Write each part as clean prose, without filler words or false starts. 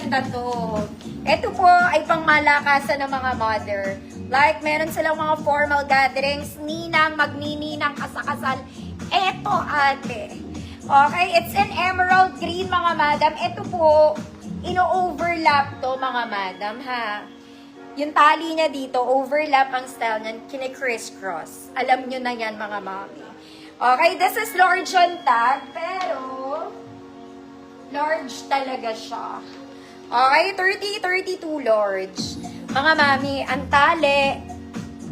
maganda to. Ito po ay pangmalakasan ng mga mother. Like, meron silang mga formal gatherings, ninang, magnininang, kasakasal. Ito, ate. Okay, it's in emerald green, mga madam. Ito po, ino-overlap to, mga madam, ha. Yung tali niya dito, overlap ang style niyan, kine-crisscross. Alam nyo na yan, mga mami. Okay, this is large on tag, pero large talaga siya. Okay, 30-32 large. Mga mami, ang tali,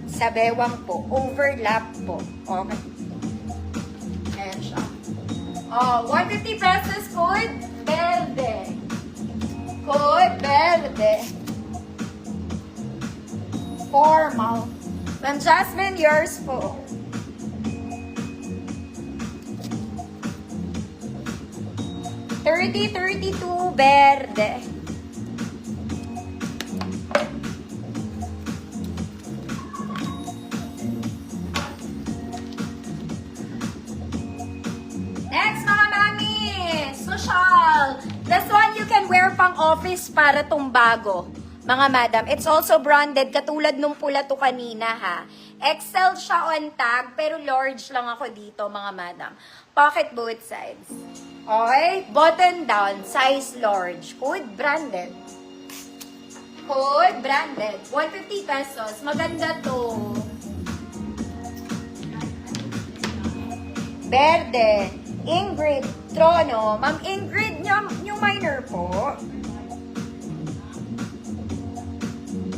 sa bewang po, overlap po. Okay. Ayan siya. 150 pesos code verde. Code verde. Formal. Ma'am Jasmine, yours po. $30-32 verde. Next, mga mami, social. This one you can wear pang office para tong bago. Mga madam, it's also branded, katulad nung pula to kanina, ha. XL siya on tag, pero large lang ako dito, mga madam. Pocket both sides. Okay? Button down, size large. Code branded. Code branded. 150 pesos. Maganda to. Verde. Ingrid Trono. Ma'am Ingrid, yung minor po.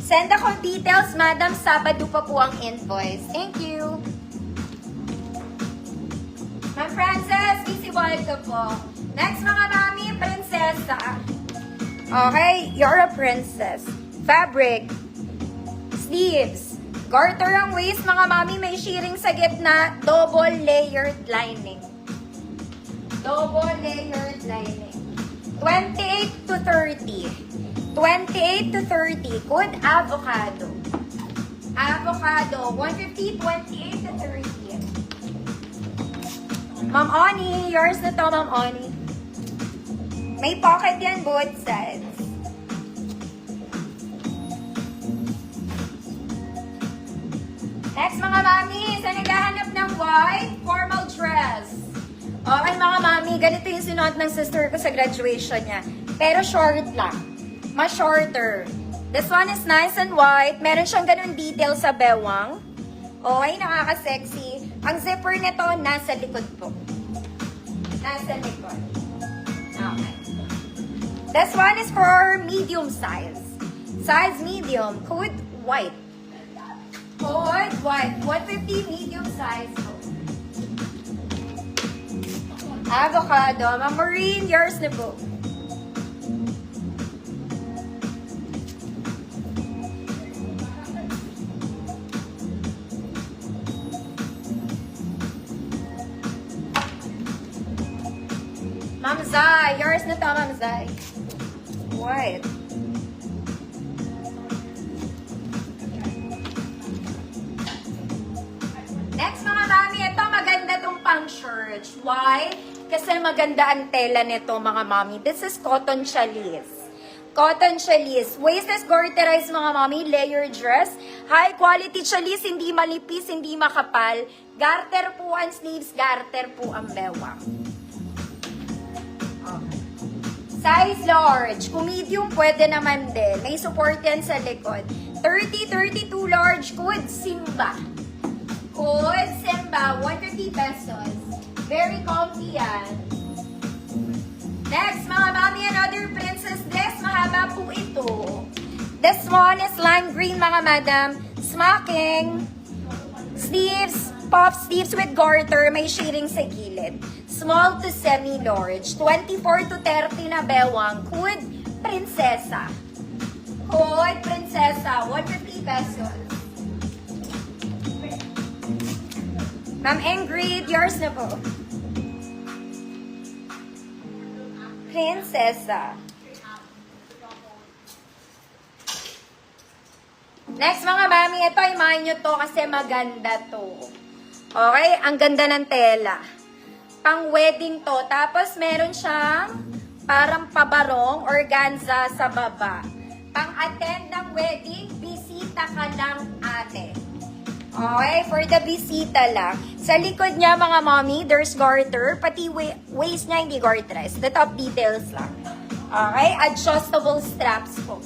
Send ako details, madam. Sabado pa po ang invoice. Thank you. Ma'am Frances, busy boy ko po. Next, mga mami, prinsesa. Okay, you're a princess. Fabric. Sleeves. Garter ang waist, mga mami. May shearing sa gitna. Double layered lining. Double layered lining. 28 to 30. 28 to 30. Code avocado. Avocado. 150, 28 to 30. Ma'am Oni, yours na to, Ma'am Oni. May pocket yan both sides. Next, mga mami, sa naghahanap ng white formal dress. Okay, mga mami, ganito yung sinuot ng sister ko sa graduation niya. Pero short lang. Mas shorter. This one is nice and white. Meron siyang ganun detail sa bewang. Okay, nakaka-sexy. Ang zipper nito, nasa likod po. Nasa likod. Okay. This one is for medium size. Size medium. Code white. Code white. 150 medium size po. Avocado. Ma'am Maureen, yours na po. Ma'am Zai, yours na to, Ma'am Zai. White. Next, mga mami, ito maganda tong pang shirt. Why? Kasi maganda ang tela nito, mga mami. This is cotton challis. Cotton challis. Waist is garterized, mga mami. Layer dress. High quality challis, hindi malipis, hindi makapal. Garter po ang sleeves, garter po ang bewang. Size large. Kung medium, pwede naman din. May support yan sa likod. 30-32 large. Code Simba. Code Simba. 150 pesos. Very comfy yan. Next, mga mami, another princess dress. Mahaba po ito. This one is lime green, mga madam. Smocking. Sleeves. Puff sleeves with garter. May shading sa gilid. Small to semi-large. 24 to 30 na bewang. Code Prinsesa. Code Prinsesa. 150 pesos. Ma'am Ingrid, yours na po. Prinsesa. Next, mga mami, ito ay mahin nyo to kasi maganda to. Okay? Ang ganda ng tela. Pang wedding to. Tapos meron siyang Parang pabarong, organza sa baba. Pang-attend ng wedding, bisita ka lang ate. Okay, for the bisita lang. Sa likod niya, mga mommy, there's garter. Pati waist niya, hindi garterized. The top details lang. Okay, adjustable straps po.